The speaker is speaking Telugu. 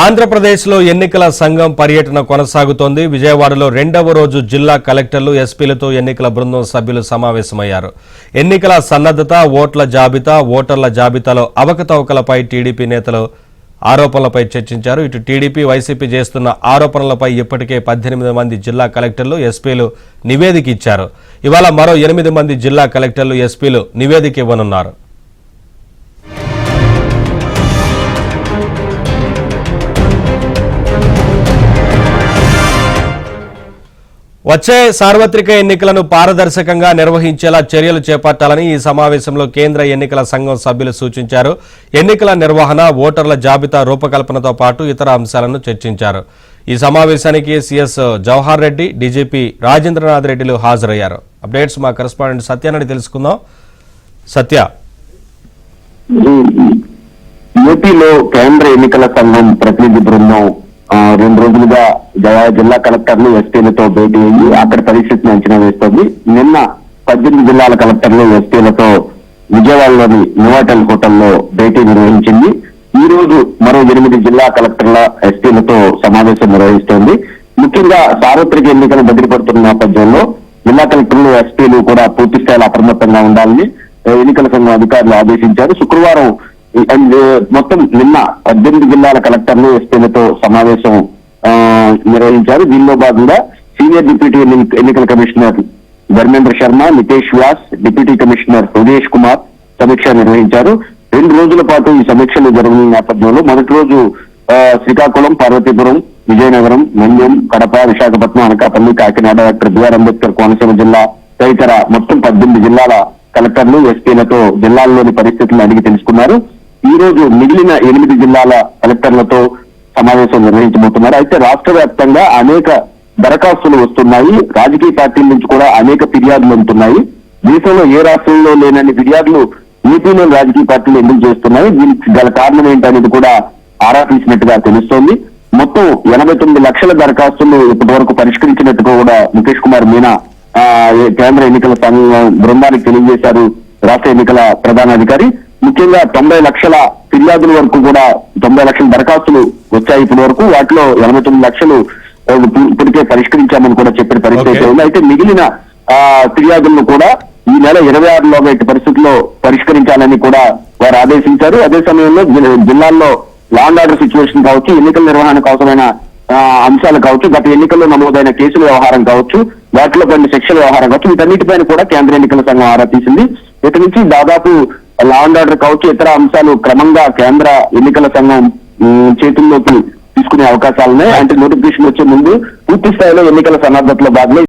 ఆంధ్రప్రదేశ్లో ఎన్నికల సంఘం పర్యటన కొనసాగుతోంది. విజయవాడలో రెండవ రోజు జిల్లా కలెక్టర్లు, ఎస్పీలతో ఎన్నికల బృందం సభ్యులు సమావేశమయ్యారు. ఎన్నికల సన్నద్ధత, ఓట్ల జాబితా, ఓటర్ల జాబితాలో అవకతవకలపై టీడీపీ నేతలు ఆరోపణలపై చర్చించారు. ఇటు టీడీపీ, వైసీపీ చేస్తున్న ఆరోపణలపై ఇప్పటికే 18 మంది జిల్లా కలెక్టర్లు, ఎస్పీలు నివేదిక ఇచ్చారు. ఇవాళ మరో 8 మంది జిల్లా కలెక్టర్లు, ఎస్పీలు నివేదిక ఇవ్వనున్నారు. వచ్చే సార్వత్రిక ఎన్నికలను పారదర్శకంగా నిర్వహించేలా చర్యలు చేపట్టాలని ఈ సమావేశంలో కేంద్ర ఎన్నికల సంఘం సభ్యులు సూచించారు. ఎన్నికల నిర్వహణ, ఓటర్ల జాబితా రూపకల్పనతో పాటు ఇతర అంశాలను చర్చించారు. ఈ సమావేశానికి సిఎస్ జవహర్ రెడ్డి, డీజీపీ రాజేంద్రనాథ్ రెడ్డిలు హాజరయ్యారు. అప్డేట్స్ మా కరెస్పాండెంట్ సత్యాన్ని తెలుసుకుందాం. సత్య, ఏపీలో కేంద్ర ఎన్నికల సంఘం ప్రతినిధి బృందం 2 రోజులుగా జిల్లా కలెక్టర్లు, ఎస్పీలతో భేటీ అయ్యి అక్కడ పరిస్థితిని అంచనా వేస్తోంది. నిన్న 18 జిల్లాల కలెక్టర్లు, ఎస్పీలతో విజయవాడలోని నోవాటెల్ హోటల్లో భేటీ నిర్వహించింది. ఈ రోజు మరో 8 జిల్లా కలెక్టర్ల, ఎస్పీలతో సమావేశం నిర్వహిస్తోంది. ముఖ్యంగా సార్వత్రిక ఎన్నికలు దగ్గరపడుతున్న నేపథ్యంలో జిల్లా కలెక్టర్లు, ఎస్పీలు కూడా పూర్తి స్థాయిలో అప్రమత్తంగా ఉండాలని ఎన్నికల సంఘం అధికారులు ఆదేశించారు. శుక్రవారం మొత్తం నిన్న 18 జిల్లాల కలెక్టర్లు, ఎస్పీలతో సమావేశం నిర్వహించారు. దీనిలో భాగంగా సీనియర్ డిప్యూటీ ఎన్నికల commissioner Dharmendra Sharma, Nitesh Vyas, deputy commissioner Hridesh Kumar సమీక్ష నిర్వహించారు. 2 రోజుల పాటు ఈ సమీక్షలు జరగనున్న నేపథ్యంలో మొదటి రోజు శ్రీకాకుళం, పార్వతీపురం, విజయనగరం, మన్యం, కడప, విశాఖపట్నం, అనకాపల్లి, కాకినాడ, డాక్టర్ బిఆర్ అంబేద్కర్ కోనసీమ జిల్లా తదితర మొత్తం 18 జిల్లాల కలెక్టర్లు, ఎస్పీలతో జిల్లాల్లోని పరిస్థితులను అడిగి తెలుసుకున్నారు. ఈ రోజు మిగిలిన 8 జిల్లాల కలెక్టర్లతో సమావేశం నిర్వహించబోతున్నారు. అయితే రాష్ట్ర వ్యాప్తంగా అనేక దరఖాస్తులు వస్తున్నాయి. రాజకీయ పార్టీల నుంచి కూడా అనేక ఫిర్యాదులు అందుతున్నాయి. దేశంలో ఏ రాష్ట్రంలో లేనన్ని ఫిర్యాదులు ఏపీలోని రాజకీయ పార్టీలు ఎందుకు చేస్తున్నాయి, దీనికి గల కారణం ఏంటనేది కూడా ఆరా తీసినట్టుగా తెలుస్తోంది. మొత్తం 89 లక్షల దరఖాస్తులు ఇప్పటి వరకు పరిష్కరించినట్టుగా కూడా ముఖేష్ కుమార్ మీనా కేంద్ర ఎన్నికల సంఘం బృందానికి తెలియజేశారు రాష్ట్ర ఎన్నికల ప్రధాన అధికారి. ముఖ్యంగా 90 లక్షల ఫిర్యాదుల వరకు కూడా 90 లక్షల దరఖాస్తులు వచ్చాయి ఇప్పటి వరకు. వాటిలో 89 లక్షలు ఇప్పటికే పరిష్కరించామని కూడా చెప్పిన పరిస్థితి ఉంది. అయితే మిగిలిన ఫిర్యాదులను కూడా ఈ నెల 26లోగా ఇటు పరిస్థితుల్లో పరిష్కరించాలని కూడా వారు ఆదేశించారు. అదే సమయంలో జిల్లాల్లో లా అండ్ ఆర్డర్ సిచ్యువేషన్ కావచ్చు, ఎన్నికల నిర్వహణకు అవసరమైన అంశాలు కావచ్చు, గత ఎన్నికల్లో నమోదైన కేసుల వ్యవహారం కావచ్చు, వాటిలో కొన్ని శిక్షల వ్యవహారం కావచ్చు, వీటన్నిటిపైన కూడా కేంద్ర ఎన్నికల సంఘం ఆరా తీసింది. ఇటు నుంచి దాదాపు లా అండ్ ఆర్డర్ కావచ్చు, ఇతర అంశాలు క్రమంగా కేంద్ర ఎన్నికల సంఘం చేతుల్లోకి తీసుకునే అవకాశాలున్నాయి. అంటే నోటిఫికేషన్ వచ్చే ముందు పూర్తి స్థాయిలో ఎన్నికల సన్నద్ధతలో భాగంగా